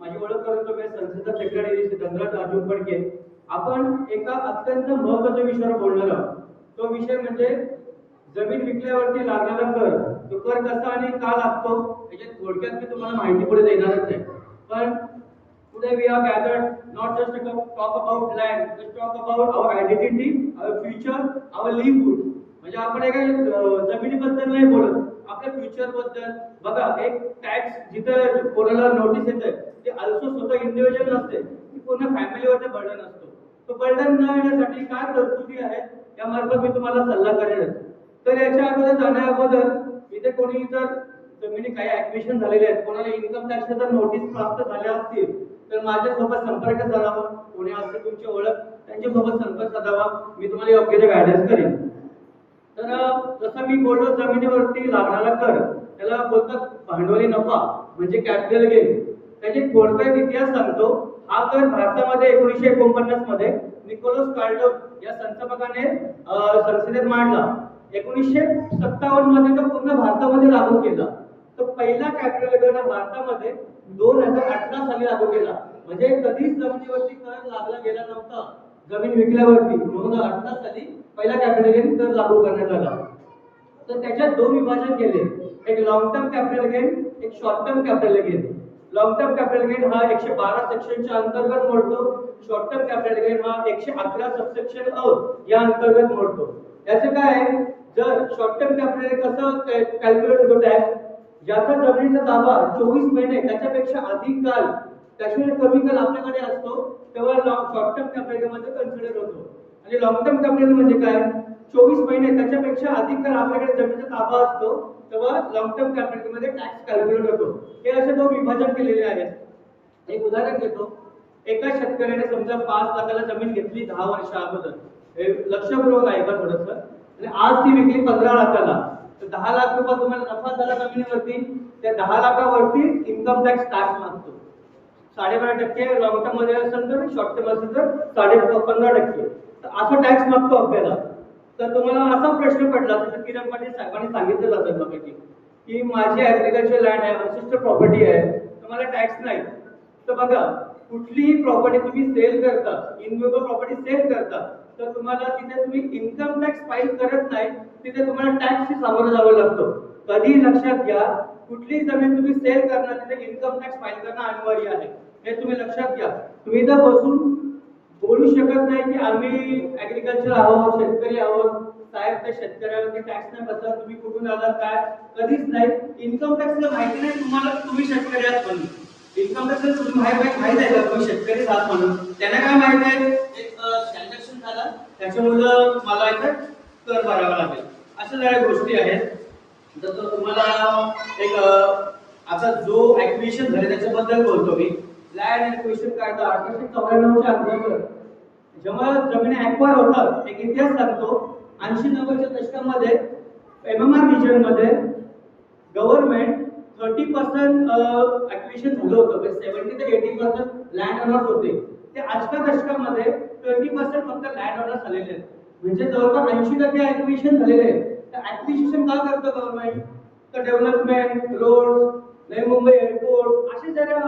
माझी ओळख करून तुम्ही संसदेचा सेक्रेटरी सिद्धेंद्र अर्जुन फडके. आपण एका अत्यंत महत्त्वाच्या विषयावर बोलणार आहोत. तो विषय म्हणजे जमीन विकल्यावरती लागणारा कर. तो कर कसा आणि का लागतो याच्यात थोडक्यात मी तुम्हाला माहिती पुढे देणारच आहे. पण today we are gathered not just to talk about land, just talk about our identity, our future, our livelihood. म्हणजे आपण एका जमिनीबद्दल नाही बोलत, आपल्या फ्युचर बद्दल. बघा, एक टॅक्स जिथे कोणाला नोटीस येते ते अल्सो स्वतः इंडिव्हिज्युअल नसते, ती पूर्ण फॅमिलीवरती बर्डन असतो. तो बर्डन न येण्यासाठी काय तरतुदी आहेत त्यामार्फत मी तुम्हाला सल्ला करेन. तर याच्या अगोदर जाण्या अगोदर इथे कोणी जर जमिनी काही ऍक्विशन झालेले आहेत, कोणाला इन्कम टॅक्सच्या जर नोटीस प्राप्त झाल्या असतील तर माझ्यासोबत संपर्क साधावा. कोणी असते तुमची ओळख त्यांच्यासोबत संपर्क साधावा, मी तुम्हाला योग्य ते गायडन्स करेन. तर जसं मी बोललो, जमिनीवरती लागणारा कर त्याला बोलतात भांडवली नफा म्हणजे कॅपिटल गेन. त्याचे थोडक्यात इतिहास सांगतो. हा कर भारतामध्ये 1949 मध्ये निकोलस कार्डोन या संस्थापकाने संसदेत मांडला. 1957 मध्ये तो पूर्ण भारतामध्ये लागू केला. तो पहिला कॅपिटल गेन भारतामध्ये 2018 साली लागू केला. म्हणजे कधीच जमिनीवरती कर लागला गेला नव्हता. जमीन विकल्यावरती 2018 साली पहिला कॅपिटल गेन कर लागू करण्यात आला. तर त्याच्यात दोन विभाजन केले, एक लॉंग टर्म कॅपिटल गेन, एक short term capital gain. Long term capital gain हा 112 सेक्शनच्या अंतर्गत मोडतो. शॉर्ट टर्म कॅपिटल गेन हा 111 सबसेक्शन अ या अंतर्गत मोडतो. याचं काय आहे, जर शॉर्ट टर्म कॅपिटल गेन कसं कॅल्क्युलेट होतो टॅक्स, ज्याचा जमिनीचा ताबा 24 महिने त्याच्यापेक्षा अधिक काल, त्याशिवाय कमी काल आपल्याकडे असतो तेव्हा शॉर्ट टर्म कॅपिटल गेन मध्ये कन्सिडर होतो. आणि लॉंग टर्म कॅपिटल म्हणजे काय, 24 महिने त्याच्यापेक्षा अधिक काळ आपल्याकडे जमिनीचा ताबा असतो तेव्हा लॉंग टर्म कॅपिटल मध्ये टॅक्स कॅल्क्युलेट होतो. हे असे दोन विभाजन केलेले आहेत. एक उदाहरण घेतो. एका शेतकऱ्याने समजा 5 लाखाला जमीन घेतली 10 वर्षा अगोदर, लक्षपूर्वक ऐका थोडंसं, आणि आज ती विकली 15 लाखाला. तर 10 लाख रुपये तुम्हाला नफा झाला जमिनीवरती. त्या 10 लाखावरती इन्कम टॅक्स मागतो 12.5%. लॉंग टर्म मध्ये असेल तर, शॉर्ट टर्म असेल तर 15.5%. तर असं टॅक्स मागतो आपल्याला. तर तुम्हाला असा प्रश्न पडला तर किरण पाटील साहेबांनी सांगितलं जातं बघा की माझी ऍग्रिकल्चर लँड आहे, अनसिस्टर प्रॉपर्टी आहे, तुम्हाला टॅक्स नाही. तर बघा, कुठलीही प्रॉपर्टी तुम्ही सेल करता, इनम्युएबल प्रॉपर्टी सेल करता, तर तुम्हाला तिथे तुम्ही इन्कम टॅक्स फाईल करत नाही, तिथे तुम्हाला टॅक्सशी सामोरं जावं लागतं. कधी लक्षात घ्या, कुठली जमीन तुम्ही सेल करणार तिथे इन्कम टॅक्स फाईल करणं अनिवार्य आहे. हे तुम्ही लक्षात घ्या. तुम्ही इथं बसून बोलू शकत नाही की आम्ही ऍग्रिकल्चर आहोत, शेतकरी आहोत, साहेब त्या शेतकऱ्याला टॅक्स नाही बसला, तुम्ही कुठून आलात काय, कधीच नाही. इन्कम टॅक्सला माहिती नाही तुम्हाला, तुम्ही शेतकरी आहात म्हणून. इन्कम टॅक्स तुम्ही माहित आहे का तुम्ही शेतकरी आहात म्हणून, त्यांना काय माहित आहे, एक ट्रान्झॅक्शन झाला त्याच्यामुळं मला इथं कर भरावा लागेल. अशा सगळ्या गोष्टी आहेत. तर तुम्हाला एक आता जो ऍक्विजिशन झाले त्याच्याबद्दल बोलतो मी. लँड ऍक्विजिशन कायदा 1894च्या अंतर्गत जेव्हा जमीन ऍक्वायर होतात, एक इतिहास सांगतो. 80-90च्या दशकामध्ये एमएमआर रिजन मध्ये गव्हर्नमेंट 30% ऍक्विजिशन झालं होतं, म्हणजे 70 ते 80% लँड ओनर्स होते. ते आजच्या दशकामध्ये 20% फक्त लँड ओनर्स झालेले आहेत. म्हणजे जवळपास 80% ऍक्विजिशन झालेले आहे. तर ऍक्विजिशन का करतं गव्हर्नमेंट, तर development, road, Navi Mumbai airport, असे जरा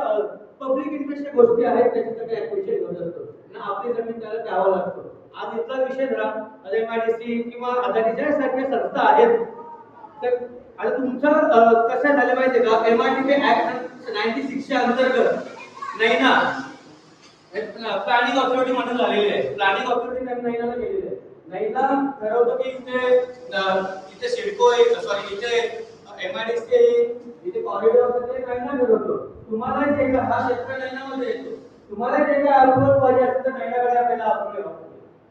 पब्लिक इंटरेस्टच्या गोष्टी आहेत त्याच्यासाठी ऍक्विजिशन होत असतो. आपली जमीन त्याला द्यावं लागतं. आज इथला विषय धरा, एमआयडीसी किंवा अदानीच्या सारख्या संस्था आहेत. तर आता तुमचं कसं झालं माहितीये का, एमआयडीसी ऍक्ट 96च्या अंतर्गत नाही ना प्लॅनिंग ऑथॉरिटी म्हणून झालेली आहे. प्लॅनिंग ऑथॉरिटी त्यांनी नैनाला गेलेली आहे. नैना ठरवतो की इथे सिडको आहे, सॉरी इथे एमआयडीसी आहे, इथे कॉरिडॉर आहे, नैना ठरवतो. तुम्हाला जे हा क्षेत्र नैनामध्ये येतो, तुम्हाला जे काय अप्रूव्हल पाहिजे असेल तर नैनाकडे आपल्याला अप्रूव्हल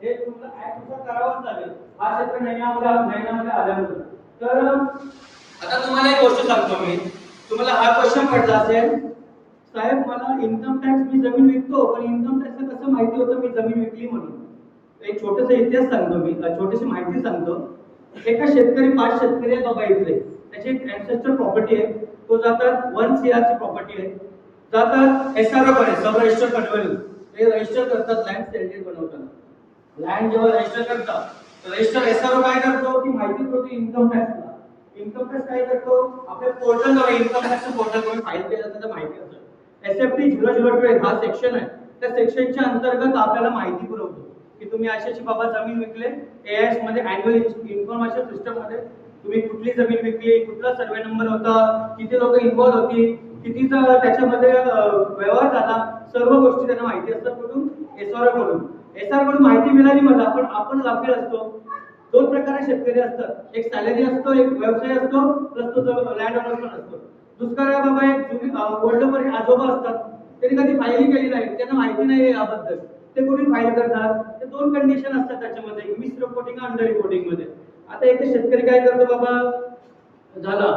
हे तुम्हाला ऍक्ट नुसार करावंच लागेल. हा क्षेत्र नैनामध्ये आल्यानंतर. तर आता तुम्हाला एक गोष्ट सांगतो मी, तुम्हाला हा क्वेश्चन पडला असेल, साहेब मला इन्कम टॅक्स, मी जमीन विकतो पण इन्कम टॅक्स कसं माहिती होतं मी जमीन विकली म्हणून. एक छोटासा इतिहास सांगतो मी, छोटीशी माहिती सांगतो. एका शेतकरी, 5 शेतकरी आहेत बाबा इथले, त्याची एक अँसेस्टर प्रॉपर्टी आहे. तो जातात 1 CR ची प्रॉपर्टी आहे, जातात एसआरओ कडे, सब रजिस्टर कन्व्हर्जन, ते रजिस्टर करतात लँड सेंटेड बनवताना. लँड जेव्हा रजिस्टर करतात, रजिस्टर एसआरओ काय करतो, ती माहिती पुरवतो इन्कम टॅक्सला. इन्कम टॅक्स काय करतो, आपल्या पोर्टलवर इन्कम टॅक्स पोर्टलवर फाईल केलं तर माहिती असेल SFT 0012 हा सेक्शन आहे, त्या सेक्शनच्या अंतर्गत आपल्याला माहिती पुरवतो की तुम्ही अशी बाबा जमीन विकले, AIS मध्ये अॅन्युअल इन्फॉर्मेशन सिस्टम मध्ये तुम्ही कुठली जमीन विकली, कुठला सर्वे नंबर होता, किती लोक इन्व्हॉल्व होती, कितीचा त्याच्यामध्ये व्यवहार झाला, सर्व गोष्टी त्यांना माहिती असतात. कुठून? SR कडून माहिती मिळाली मला, पण आपण गाफील असतो. दोन प्रकारे शेतकरी असतात, एक सॅलरी असतो, एक व्यवसाय असतो, प्लस तो लँड ओनर पण असतो. दुसरा बाबा एक ओल्ड आजोबा असतात, त्यांनी कधी फाईली केली नाही, त्यांना माहिती नाही याबद्दल, ते कोणी फाईल करणार. ते दोन कंडिशन असतात त्याच्यामध्ये, मिस रिपोर्टिंग आणि अंडर रिपोर्टिंग मध्ये. आता एक शेतकरी काय करतो बाबा, झाला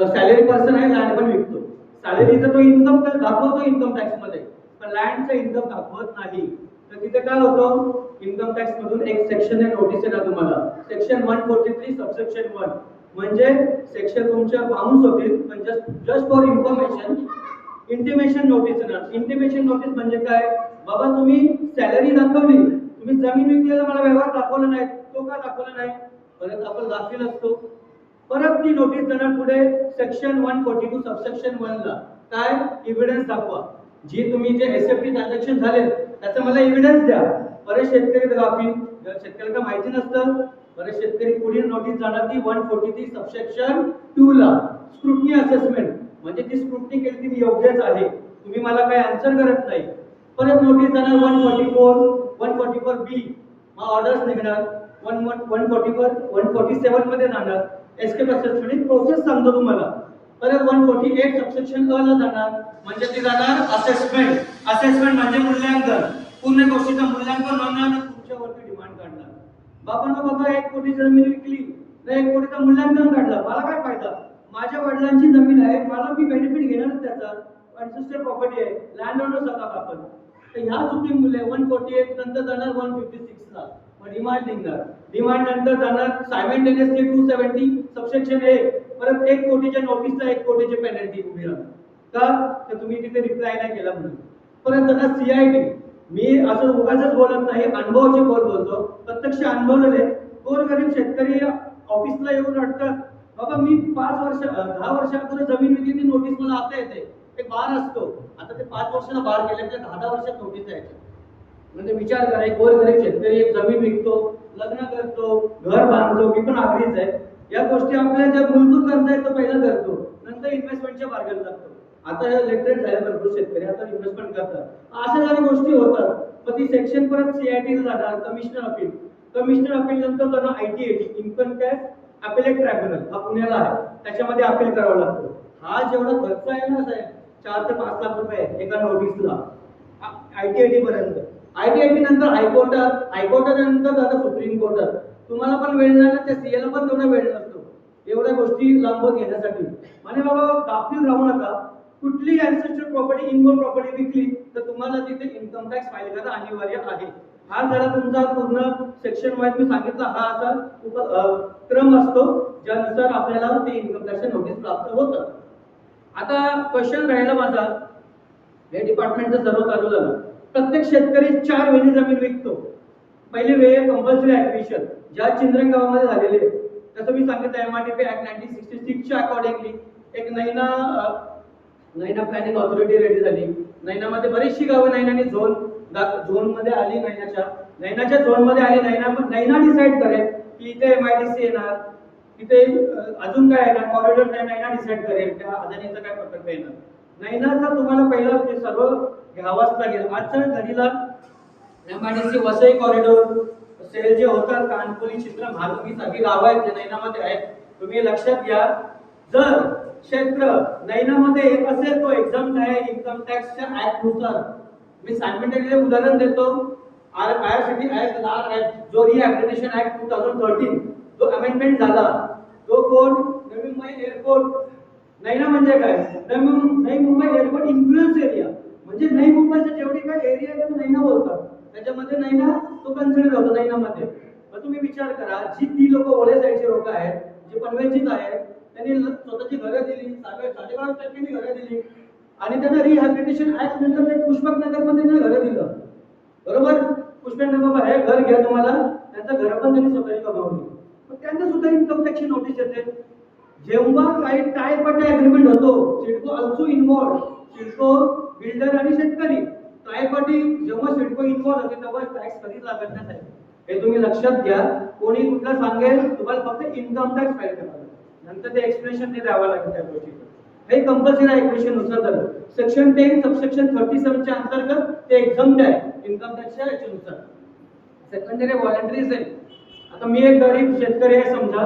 सॅलरी पर्सन आहे, लँड पण विकतो, सॅलरीचा तो इन्कम दाखवतो इन्कम टॅक्स मध्ये, पण लँडचा इन्कम दाखवत नाही. तर तिथे काय होतं, इन्कम टॅक्स मधून एक सेक्शन आहे, नोटीस येतात तुम्हाला, सेक्शन 143 सबसेक्शन 1, म्हणजे सेक्शन तुमच्या बाउन्स होतील, पण just for information intimation notice येणार. इंटिमेशन नोटीस म्हणजे काय बाबा, तुम्ही सॅलरी दाखवली, तुम्ही जमीन विकलेला मला व्यवहार दाखवला नाही, तो का दाखवला नाही, परत आपण गाफील असतो. परत ती नोटीस जाणार पुढे सेक्शन 142 सबसेक्शन 1 ला, काय एव्हिडन्स दाखवा, जी तुम्ही जे SFT ट्रान्झॅक्शन झाले त्याचा मला एव्हिडन्स द्या. परत शेतकरी गाफील, शेतकऱ्याला माहिती नसतं, परत शेतकरी पुढील नोटीस जाणार ती 143 सबसेक्शन 2 ला, स्क्रुटनी असेसमेंट, म्हणजे ती स्क्रुटनी केली ती योग्यच आहे, तुम्ही मला काही आन्सर करत नाही. परत नोटीस जाणार 144B, मग ऑर्डर्स निघणार. 147 मध्ये जाणार एस्केप असेसमेंट प्रोसेस सांगतो तुम्हाला. परत 148 सबसेक्शन ला जाणार, म्हणजे ती जाणार असेसमेंट. असेसमेंट म्हणजे मूल्यांकन, पूर्ण गोष्टीचं मूल्यांकन होणार आणि तुमच्यावरती डिमांड काढणार. बाबांना बघा 1 कोटी जमीन विकली, तर 1 कोटीचं मूल्यांकन काढलं, मला काय फायदा, माझ्या वडिलांची जमीन आहे, मला मी बेनिफिट घेणार त्याचा, अनसिस्टर प्रॉपर्टी आहे, लँड ओनर होता आपण. तर ह्या चुकीमुळे 148 नंतर जाणार 156 ला, मग डिमांड निघणार. डिमांड नंतर जाणार सायमल्टेनियसली 270 सबसेक्शन A, परत 1 कोटीच्या नोटीसला 1 कोटीची पेनल्टी उभी राहणार. का तर तुम्ही तिथे रिप्लाय नाही केला म्हणून. परत जाणार CIT, मी असं उगाचच बोलत नाही, अनुभवाचे बोलतो, प्रत्यक्ष अनुभवलेले. गोरगरीब शेतकरी ऑफिसला येऊन वाटतात बाबा मी 5 वर्ष 10 वर्षापूर्वी जमीन विकली, ती नोटीस मला आता येते, एक बार असतो, आता ते 5 वर्षाला बार केले, आपल्या 10 वर्षात नोटीस यायची. म्हणजे विचार करा, एक गोरगरीब शेतकरी एक जमीन विकतो, लग्न करतो, घर बांधतो, मी पण आग्रीच आहे, या गोष्टी आपल्या ज्या मूलभूत गरजा आहेत तो पहिला करतो, नंतर इन्व्हेस्टमेंटच्या मार्गाला लागतो. आता लेटेस्ट झाले भरपूर शेतकरी आता इन्व्हेस्टमेंट करतात, अशा जरा गोष्टी होतात. पण ती सेक्शन परत CIT ला जाणार, कमिशनर अपील नंतर त्यांना ITAT, income tax appellate tribunal, हा पुण्याला आहे, त्याच्यामध्ये अपील करावं लागतं. हा जेवढा खर्च आहे ना साहेब, 4 ते 5 लाख रुपये एका नोटीसला, ITAT पर्यंत. ITAT नंतर हायकोर्टात नंतर जातं सुप्रीम कोर्टात. तुम्हाला पण वेळ नाही ना, त्या CA ला पण तेवढा वेळ नसतो एवढ्या गोष्टी लांबत घेण्यासाठी. म्हणजे बाबा गाफील राहू नका, कुठली अॅन्सेस्टर प्रॉपर्टी, इनकम प्रॉपर्टी विकली तर तुम्हाला तिथे इन्कम टॅक्स फाईल करणं अनिवार्य आहे. हा जरा तुमचा पूर्ण सेक्शन वाईज मी सांगितला, हा असा क्रम असतो ज्यानुसार आपल्याला ते इन्कम टॅक्स नोटीस प्राप्त होतं. आता क्वेश्चन राहिला माझा, हे डिपार्टमेंटचं सर्व चालू झालं, प्रत्येक शेतकरी 4 वेळी जमीन विकतो. पहिली वेळ कंपल्सरी ऍक्विजिशन, ज्या चिंद्रन गावामध्ये झालेली आहे, तसं मी सांगितलं MRTP ऍक्ट 1966 च्या अकॉर्डिंगली एक नैना प्लॅनिंग ऑथॉरिटी रेडी झाली. नैनामध्ये बरीचशी गावं नैनाने झोन मध्ये आली, नैनाच्या झोन मध्ये आली. नैना डिसाइड करेल की इथे MIDC येणार, तिथे अजून काय येणार, कॉरिडॉर नैना डिसाइड करेल, त्या अदानीचा काय प्रकल्प येणार. नैनाचा तुम्हाला पहिला ते सर्व घ्यावाच लागेल. आजच्या घडीला MIDC वसई कॉरिडॉर सेल जे होतात, कानपुरी, चित्र, महालुंगी सगळी गावं आहेत जे नैनामध्ये आहेत. तुम्ही लक्षात घ्या, जर क्षेत्र नैनामध्ये येत असेल तो एक्झाम आहे इन्कम टॅक्सच्या ऍक्ट नुसार. मी सांगितलेले उदाहरण देतो, IRCTC ऍक्ट लाल ऍक्ट, जो रिॲक्रिडेशन ऍक्ट 2013 जो अमेंडमेंट झाला, तो कोण, नवी मुंबई एअरपोर्ट. नैना म्हणजे काय, Navi Mumbai airport influence area, म्हणजे नवी मुंबईचा जेवढी काय एरिया आहे तो नैना बोलतात, त्याच्यामध्ये नैना तो कन्सिडर होतो नैनामध्ये. मग तुम्ही विचार करा, जी ती लोक ओले साईडचे लोक आहेत, जे पनवेलचीच आहेत, त्यांनी स्वतःची घरं दिली, 5.5% घरं दिली, आणि त्यांना रिहॅबिलिटेशन ऍक्ट नंतर पुष्पक नगर मध्ये घरं दिलं, बरोबर. पुष्पक नगर हे घर घ्या तुम्हाला, त्यांचं घर पण त्यांनी स्वतःची कमावली, मग त्यांना सुद्धा इन्कम टॅक्सची नोटीस येते. जेव्हा काही टाय पट्टे अग्रीमेंट होतो, CIDCO also involve, CIDCO, builder आणि शेतकरी ट्रायपार्टी जेव्हा सिडको इन्व्हॉल्व होते तेव्हा टॅक्स कधीच लागत नाही साहेब. हे तुम्ही लक्षात घ्या. कोणी कुठला सांगेल तुम्हाला फक्त इन्कम टॅक्स फाईल करावा लागेल, नंतर ते एक्सप्लेनेशन ते द्यावं लागेल त्या गोष्टीचं. हे कंपल्सरी एक्सप्लेनेशन नुसार झालं. सेक्शन 10 सबसेक्शन 37 च्या अंतर्गत ते एक्झम्प्ट आहे इन्कम टॅक्सच्या याच्यानुसार. Secondary voluntary sale. आता मी एक गरीब शेतकरी आहे समजा,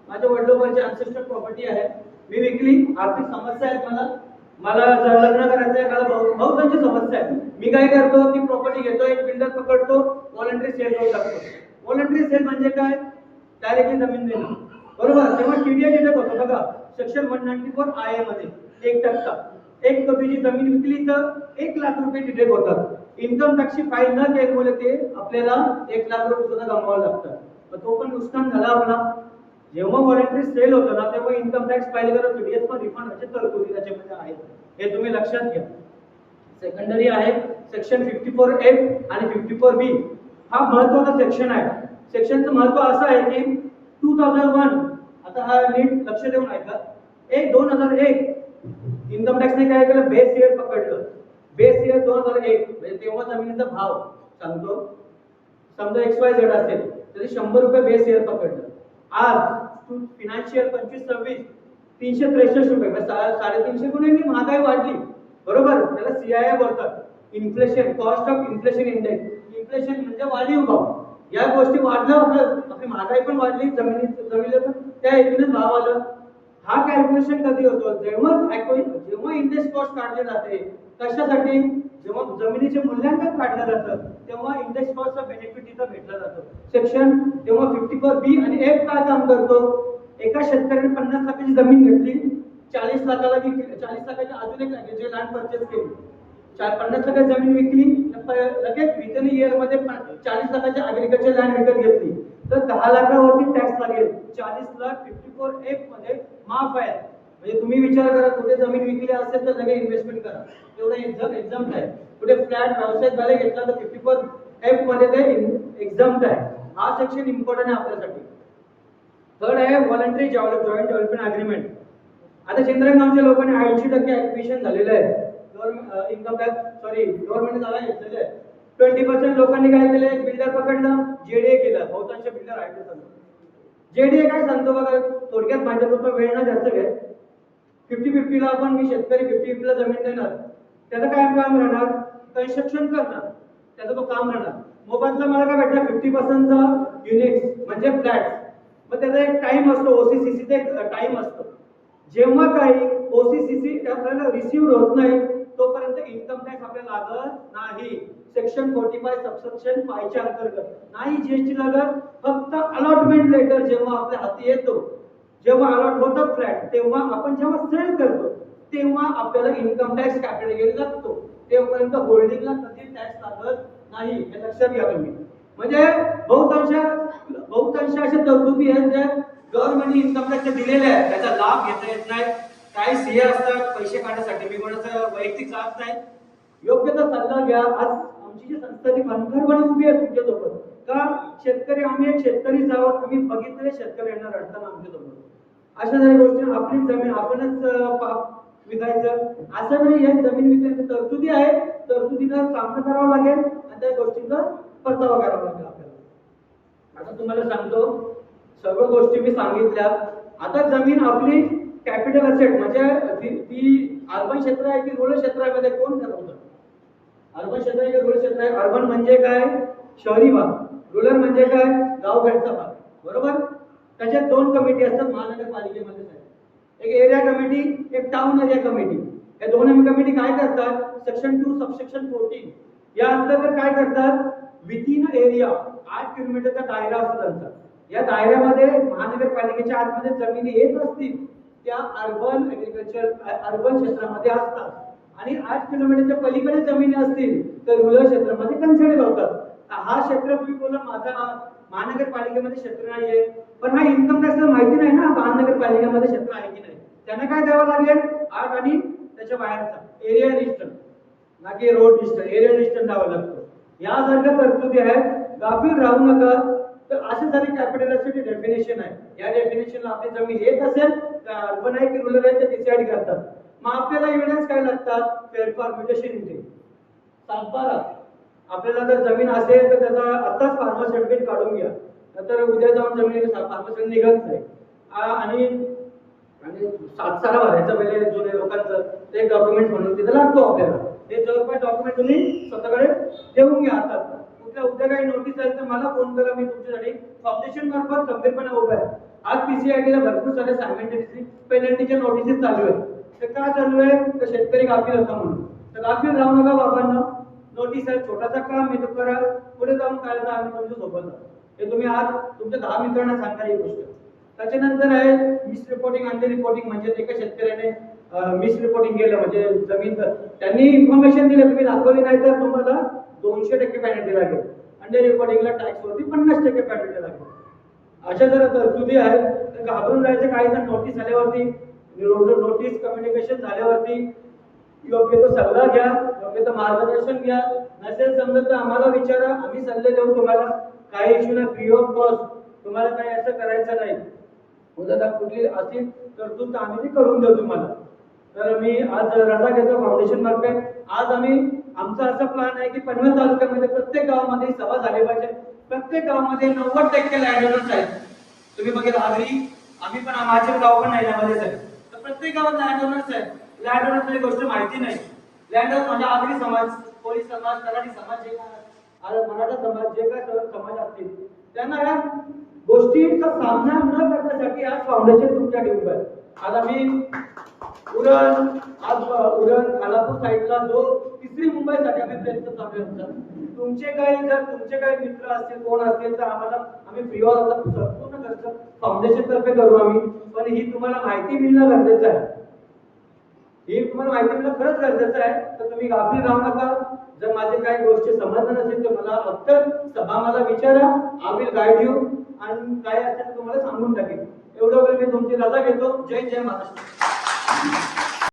माझ्या वडिलोपार्जित अँसेस्टर प्रॉपर्टी आहे, मी विकली, आर्थिक समस्या आहेत मला जर लग्न करायचं आहे, मला बहुतांची समस्या आहे. मी काय करतो, ती प्रॉपर्टी घेतो, एक बिल्डर पकडतो, व्हॉलंटरी सेल करून टाकतो. व्हॉलंटरी सेल म्हणजे काय, डायरेक्टली जमीन देणं, बरोबर. तेव्हा टीडीआय डिडक्ट होतं बघा सेक्शन 194 IA मध्ये 1%. एक कोटीची जमीन विकली तर 1 लाख रुपये डिडक्ट होतात. इन्कम टॅक्सची फाईल न केल्यामुळे ते आपल्याला 1 लाख रुपये सुद्धा गमवावं लागतं. तर तो पण नुकसान झाला आपला. जेव्हा व्हॉलंटरी सेल होतं ना तेव्हा इन्कम टॅक्स फाईल करा, टीडीएस पण रिफंड व्हायचे तरतुदी त्याच्यामध्ये आहेत, हे तुम्ही लक्षात घ्या. सेकंडरी आहे सेक्शन 54F आणि 54B. हा महत्त्वाचा सेक्शन आहे. सेक्शनचं महत्त्व असं आहे की 2001, आता हा नीट लक्ष देऊन ऐका, 2001 इन्कम टॅक्सने काय केलं, बेस इयर पकडलं. बेस इयर 2001 म्हणजे तेव्हा जमिनीचा भाव सांगतो, समजा XYZ असेल तरी 100 रुपये बेस इयर पकडलं. आज फिनान्शियल 25-26 363 रुपये, 350 गुणिले महागाई वाढली, बरोबर. त्याला CII बोलतात, inflation, cost of inflation index. Inflation म्हणजे वाढीव भाव. या गोष्टी वाढल्या, आपली महागाई पण वाढली, जमिनीला पण त्या हेतूने भाव आलं. हा कॅल्क्युलेशन कधी होतो, जेव्हा इंडेक्स कॉस्ट काढले जाते. कशासाठी, जेव्हा जमिनीचे मूल्यांकन काढलं जातं तेव्हा इंडेक्स कॉस्टचा बेनिफिट इथं भेटला जातो. सेक्शन तेव्हा 54B आणि F काय काम करतो, एका शेतकऱ्याने 50 लाखाची जमीन घेतली, 40 लाखाला विकली, 40 लाखाची अजून एक जे लँड परचेस केली, 50 लाखाची जमीन विकली, लगेच विदिन इयर मध्ये 40 लाखाची ऍग्रिकल्चर लँड विकत घेतली तर 10 लाखावरती टॅक्स लागेल. 40 लाख 54F मध्ये माफ आहे. म्हणजे तुम्ही विचार करा, कुठे जमीन विकली असेल तर लगेच इन्व्हेस्टमेंट करा, तेवढं एक्झाम्प्ट आहे. कुठे फ्लॅट व्यवसाय झाले घेतला तर 54F मध्ये ते एक्झाम्प्ट आहे. हा सेक्शन इम्पॉर्टंट आहे आपल्यासाठी. थर्ड आहे व्हॉलंटरी जॉईंट डेव्हलपमेंट अग्रीमेंट. आता चंद्रगावच्या लोकांनी 80% ऍक्विजिशन झालेलं आहे. इन्कम टॅक्स गव्हर्नमेंट जागा घेतलेले आहे. 20% लोकांनी काय केलं, एक बिल्डर पकडला, JDA केला. बहुतांश बिल्डर आहे ते. JDA काय सांगतो बघा थोडक्यात, माझ्या वेळ ना जास्त घ्या. 50-50 ला आपण, मी शेतकरी 50-50 ला जमीन देणार, त्याचं काय काम राहणार, कन्स्ट्रक्शन करणार, त्याचं तो काम राहणार. मोबदला मला काय भेटणार, 50% युनिट्स म्हणजे फ्लॅट. मग त्याचा एक टाइम असतो, OCCC चा एक टाइम असतो. जेव्हा काही OCCC आपल्याला रिसिव्ह होत नाही तोपर्यंत इन्कम टॅक्स आपल्याला लागत नाही. सेक्शन 45 सबसेक्शन 5 च्या अंतर्गत नाही GST लागत. फक्त अलॉटमेंट लेटर जेव्हा आपल्या हाती येतो, जेव्हा अलॉट होतं फ्लॅट, तेव्हा आपण जेव्हा सेल करतो तेव्हा आपल्याला इन्कम टॅक्स कॅपिटल गेन लागतो. तेव्हापर्यंत होल्डिंगला कधी टॅक्स लागत नाही, हे लक्षात घ्या तुम्ही. म्हणजे बहुतांश अशा तरतुदी आहेत ज्या गव्हर्नमेंटने इन्कम टॅक्स दिलेल्या आहेत, त्याचा लाभ घेता येत नाही. काही सीए असतात पैसे काढण्यासाठी, मी कोणाचं वैयक्तिक जात नाही. योग्य तो सल्ला घ्या. आज आमची जी संस्था ती खंबीरपणे उभी आहे तुमच्यासोबत. का शेतकरी, आम्ही एक शेतकरी आहोत, आम्ही बघितले शेतकऱ्यांना रडताना आमच्यासोबत. अशा काही गोष्टी, आपली जमीन आपणच विकायचं असं नाही. या जमीन विकण्याची तरतुदी आहे, तरतुदीला सामना करावा लागेल आणि त्या गोष्टींचा परतावा करावा लागेल आपल्याला. आता तुम्हाला सांगतो, सर्व गोष्टी मी सांगितल्या. आता जमीन आपली कॅपिटल असेट म्हणजे ती अर्बन क्षेत्र आहे की रुरल क्षेत्रामध्ये कोण ठरवतं? अर्बन क्षेत्र आहे की रुरल क्षेत्र आहे? अर्बन म्हणजे काय, शहरी भाग. रुरल म्हणजे काय, गावखेडचा भाग, बरोबर. त्याच्यात 2 कमिटी असतात महानगरपालिकेमध्ये. एक एरिया कमिटी, एक टाउन एरिया कमिटी. या दोन्ही कमिटी काय करतात, सेक्शन 2 सबसेक्शन 14 या अंतर्गत काय करतात, विथिन एरिया 8 किलोमीटरचा दायरा असतो त्यांचा. या दायऱ्यामध्ये महानगरपालिकेच्या आतमध्ये जमिनी येत असतील त्या अर्बन ऍग्रिकल्चर अर्बन क्षेत्रामध्ये असतात, आणि 8 किलोमीटरच्या पलीकडे जमिनी असतील तर रुरल क्षेत्रामध्ये कन्सिडर होतात. हा क्षेत्र तुम्ही बोला माझा महानगरपालिकेमध्ये क्षेत्र नाहीये, पण हा इन्कम टॅक्सला माहिती नाही ना महानगरपालिकेमध्ये क्षेत्र आहे की नाही. त्यांना काय द्यावं लागेल, 8 आणि त्याच्या बाहेरचा एरिया डिस्टन्स, ना की रोड डिस्टन्स, एरिया डिस्टन्स द्यावा लागतो. यासारख्या तरतुदी आहेत, गाफील राहू नका. तर असे सारे कॅपिटल असेट डेफिनेशन आहे. या डेफिनेशनला आपली जमीन येत असेल तर अर्बन आहे की रुरल आहे ते डिसाइड करतात. मग आपल्याला एव्हिडन्स काय लागतात? फेरफार म्युटेशन इथे सातबारा. आपल्याला जर जमीन असेल तर त्याचा आताच फार्मर सर्टिफिकेट काढून घ्या, नंतर उद्या जाऊन जमिनीचे फार्मर निघत नाही. आणि सातसारा भरायचं पहिले जुने लोकांचं ते डॉक्युमेंट म्हणून तिथं लागतो आपल्याला. ते जवळपास डॉक्युमेंट तुम्ही स्वतःकडे ठेवून घ्या हातात. कुठल्या उद्या काही नोटीस आली तर मला फोन करा, मी तुमच्यासाठी फाउंडेशन मार्फत खंबीरपणे उभा आहे. आज पीसीआयटीला भरपूर सारे सायमेंटेनियसली पेनल्टीच्या नोटिसेस चालू आहेत. ते का चालू आहे? तर शेतकरी गाफील होता म्हणून. तर गाफील राहू नका बाबांना. नोटीस आहे, छोटासा काम आहे तो करा, पुढे जाऊन काय तर आम्ही तुमच्या सोबत आहोत. हे तुम्ही आज तुमच्या 10 मित्रांना सांगा ही गोष्ट. त्याच्यानंतर आहे मिस रिपोर्टिंग, अंडर रिपोर्टिंग. म्हणजे एका शेतकऱ्याने मिस रिपोर्टिंग केलं म्हणजे जमीन त्यांनी इन्फॉर्मेशन दिली तुम्ही दाखवली नाही तर तुम्हाला 200% पेनल्टी लागेल. अंडर रिपोर्टिंगला टॅक्स वरती 50% पेनल्टी लागेल. अशा जर तरतुदी आहेत तर घाबरून जायचं काही जर नोटीस आल्यावरती, नोटीस कम्युनिकेशन झाल्यावरती योग्य तो सल्ला घ्या, योग्य तो मार्गदर्शन घ्या. नसेल समजत तर आम्हाला विचारा, आम्ही सल्ले देऊ तुम्हाला. काही इश्यू नाही, फ्री ऑफ कॉस्ट. तुम्हाला काही असं करायचं नाही, उद्या कुठली असतील तरतूद तर आम्ही ती करून देऊ तुम्हाला. तर मी आज रजा घेतो फाउंडेशन मार्फत. आज आमचा असा प्लॅन आहे की पनवेल तालुक्यामध्ये प्रत्येक गावामध्ये सभा झाली पाहिजे. प्रत्येक गावामध्ये 90% लँडओनर्स आहेत. तुम्ही बघितलं आगरी, आम्ही पण माझे गाव पण नाही यामध्येच आहे. तर प्रत्येक गावात लँडओनर्स आहेत. लँडओनर्सची गोष्ट माहिती नाही. लँडओनर म्हणजे आगरी समाज, कोळी समाज, कराडी समाज, जे मराठा समाज, जे काय समाज असतील त्यांना या गोष्टीचा सामना न करण्यासाठी आज फाउंडेशन तुमच्या टीम आहे. आज आम्ही उरण खालापूर साईडला जो तिसरी मुंबईसाठी आम्ही प्रयत्न चालू आहे. तुमचे काही मित्र असतील, कोण असतील तर आम्ही फ्री ऑफ संपूर्ण खर्च फाउंडेशन तर्फे करू आम्ही. पण ही तुम्हाला माहिती मिळणं गरजेचं आहे. ही तुम्हाला माहिती मिळणं खरंच गरजेचं आहे. तर तुम्ही गाफील राहू नका. जर माझे काही गोष्टी समजणार नसेल तर मला फक्त सभा मला विचारा, आय विल गाईड यू. आणि काय असेल तुम्हाला सांगून टाकेल. एवढं वेळ मी तुमची रजा घेतो. जय जय महाराष्ट्र.